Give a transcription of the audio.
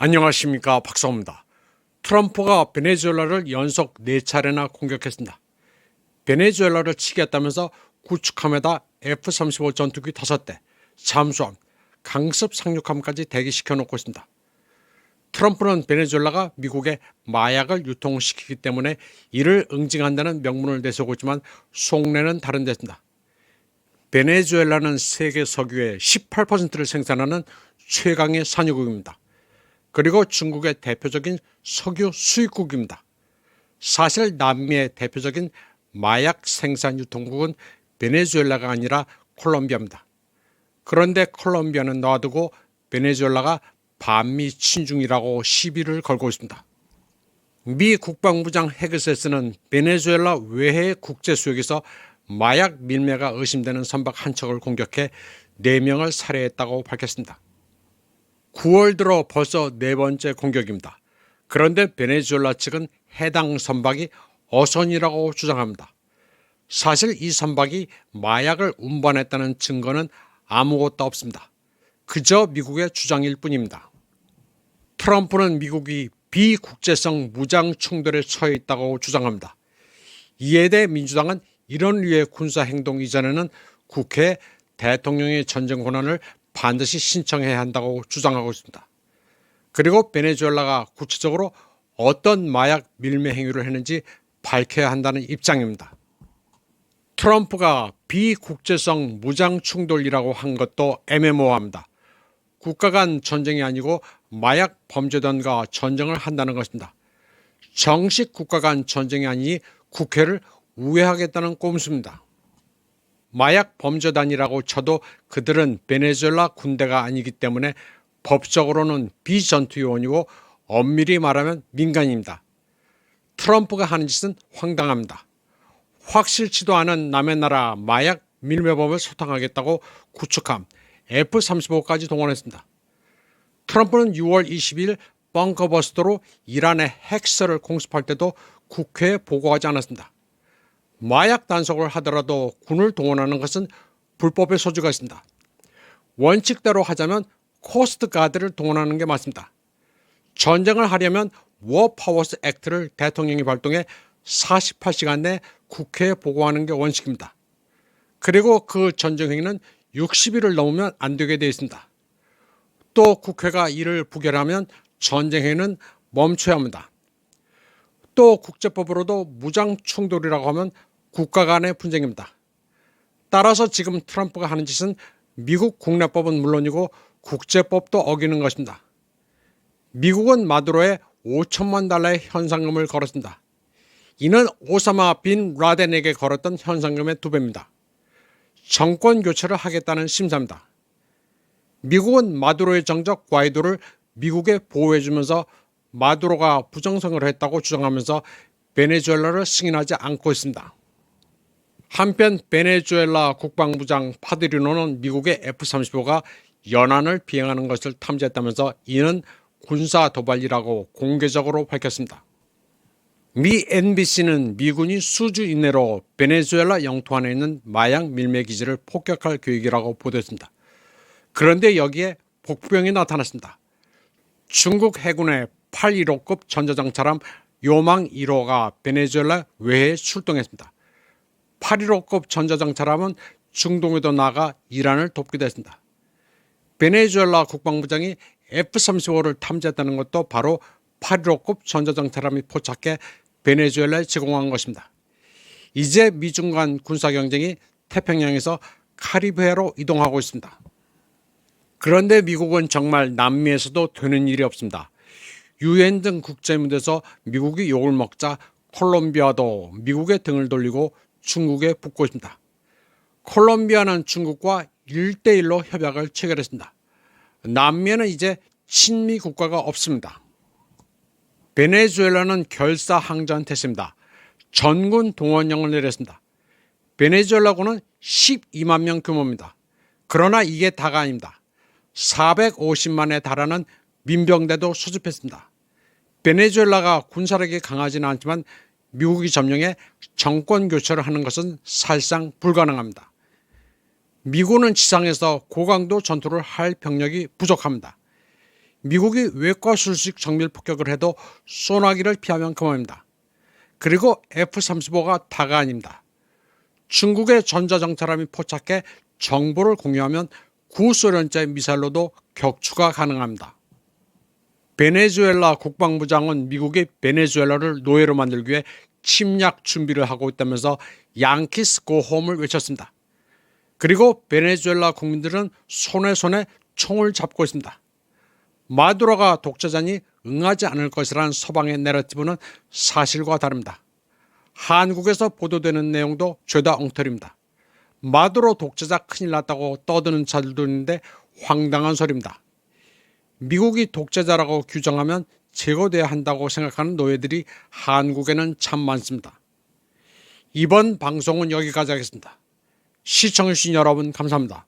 안녕하십니까, 박사입니다. 트럼프가 베네수엘라를 연속 4차례나 공격했습니다. 베네수엘라를 치겠다면서 구축함에다 F-35 전투기 5대, 잠수함, 강습 상륙함까지 대기시켜 놓고 있습니다. 트럼프는 베네수엘라가 미국에 마약을 유통시키기 때문에 이를 응징한다는 명분을 내세우고 있지만 속내는 다른 데입니다. 베네수엘라는 세계 석유의 18%를 생산하는 최강의 산유국입니다. 그리고 중국의 대표적인 석유 수입국입니다. 사실 남미의 대표적인 마약 생산 유통국은 베네수엘라가 아니라 콜롬비아입니다. 그런데 콜롬비아는 놔두고 베네수엘라가 반미 친중이라고 시비를 걸고 있습니다. 미 국방부장 헤그세스는 베네수엘라 외해 국제수역에서 마약 밀매가 의심되는 선박 한 척을 공격해 4명을 살해했다고 밝혔습니다. 9월 들어 벌써 4번째 공격입니다. 그런데 베네수엘라 측은 해당 선박이 어선이라고 주장합니다. 사실 이 선박이 마약을 운반했다는 증거는 아무것도 없습니다. 그저 미국의 주장일 뿐입니다. 트럼프는 미국이 비국제성 무장 충돌에 처해 있다고 주장합니다. 이에 대해 민주당은 이런 류의 군사행동 이전에는 국회에 대통령의 전쟁 권한을 반드시 신청해야 한다고 주장하고 있습니다. 그리고 베네수엘라가 구체적으로 어떤 마약 밀매 행위를 했는지 밝혀야 한다는 입장입니다. 트럼프가 비국제성 무장 충돌이라고 한 것도 애매모호합니다. 국가 간 전쟁이 아니고 마약 범죄단과 전쟁을 한다는 것입니다. 정식 국가 간 전쟁이 아니니 국회를 우회하겠다는 꼼수입니다. 마약 범죄단이라고 쳐도 그들은 베네수엘라 군대가 아니기 때문에 법적으로는 비전투요원이고 엄밀히 말하면 민간입니다. 트럼프가 하는 짓은 황당합니다. 확실치도 않은 남의 나라 마약 밀매범을 소탕하겠다고 구축함 F-35까지 동원했습니다. 트럼프는 6월 20일 벙커버스터로 이란의 핵설을 공습할 때도 국회에 보고하지 않았습니다. 마약 단속을 하더라도 군을 동원하는 것은 불법의 소지가 있습니다. 원칙대로 하자면 코스트가드를 동원하는 게 맞습니다. 전쟁을 하려면 워파워스 액트를 대통령이 발동해 48시간 내 국회에 보고하는 게 원칙입니다. 그리고 그 전쟁 행위는 60일을 넘으면 안 되게 되어 있습니다. 또 국회가 이를 부결하면 전쟁 행위는 멈춰야 합니다. 또 국제법으로도 무장 충돌이라고 하면 국가 간의 분쟁입니다. 따라서 지금 트럼프가 하는 짓은 미국 국내법은 물론이고 국제법도 어기는 것입니다. 미국은 마두로에 $5천만 현상금을 걸었습니다. 이는 오사마 빈 라덴에게 걸었던 현상금의 2배입니다. 정권 교체를 하겠다는 심사입니다. 미국은 마두로의 정적 과이도를 미국에 보호해주면서 마두로가 부정선거를 했다고 주장하면서 베네수엘라를 승인하지 않고 있습니다. 한편 베네수엘라 국방부장 파드리노는 미국의 F-35가 연안을 비행하는 것을 탐지했다면서 이는 군사 도발이라고 공개적으로 밝혔습니다. 미 NBC는 미군이 수주 이내로 베네수엘라 영토 안에 있는 마약 밀매 기지를 폭격할 계획이라고 보도했습니다. 그런데 여기에 복병이 나타났습니다. 중국 해군의 815급 전자장차람 요망 1호가 베네수엘라 외해에 출동했습니다. 815급 전자장차람은 중동에도 나가 이란을 돕기도 했습니다. 베네수엘라 국방부장이 F-35를 탐지했다는 것도 바로 815급 전자장차람이 포착해 베네수엘라에 제공한 것입니다. 이제 미중 간 군사경쟁이 태평양에서 카리브해로 이동하고 있습니다. 그런데 미국은 정말 남미에서도 되는 일이 없습니다. UN 등 국제무대에서 미국이 욕을 먹자 콜롬비아도 미국의 등을 돌리고 중국에 붙고 있습니다. 콜롬비아는 중국과 1대1로 협약을 체결했습니다. 남미에는 이제 친미 국가가 없습니다. 베네수엘라는 결사항전태세입니다. 전군 동원령을 내렸습니다. 베네수엘라군은 12만 명 규모입니다. 그러나 이게 다가 아닙니다. 450만에 달하는 민병대도 수집했습니다. 베네수엘라가 군사력이 강하지는 않지만 미국이 점령해 정권 교체를 하는 것은 사실상 불가능합니다. 미군은 지상에서 고강도 전투를 할 병력이 부족합니다. 미국이 외과 수직 정밀 폭격을 해도 쏘나기를 피하면 그만입니다. 그리고 F-35가 다가 아닙니다. 중국의 전자정찰함이 포착해 정보를 공유하면 구소련제 미사일로도 격추가 가능합니다. 베네수엘라 국방부장은 미국이 베네수엘라를 노예로 만들기 위해 침략 준비를 하고 있다면서 양키스 고홈을 외쳤습니다. 그리고 베네수엘라 국민들은 손에 총을 잡고 있습니다. 마두로가 독재자니 응하지 않을 것이라는 서방의 내러티브는 사실과 다릅니다. 한국에서 보도되는 내용도 죄다 엉터리입니다. 마두로 독재자 큰일 났다고 떠드는 자들도 있는데 황당한 소리입니다. 미국이 독재자라고 규정하면 제거돼야 한다고 생각하는 노예들이 한국에는 참 많습니다. 이번 방송은 여기까지 하겠습니다. 시청해주신 여러분 감사합니다.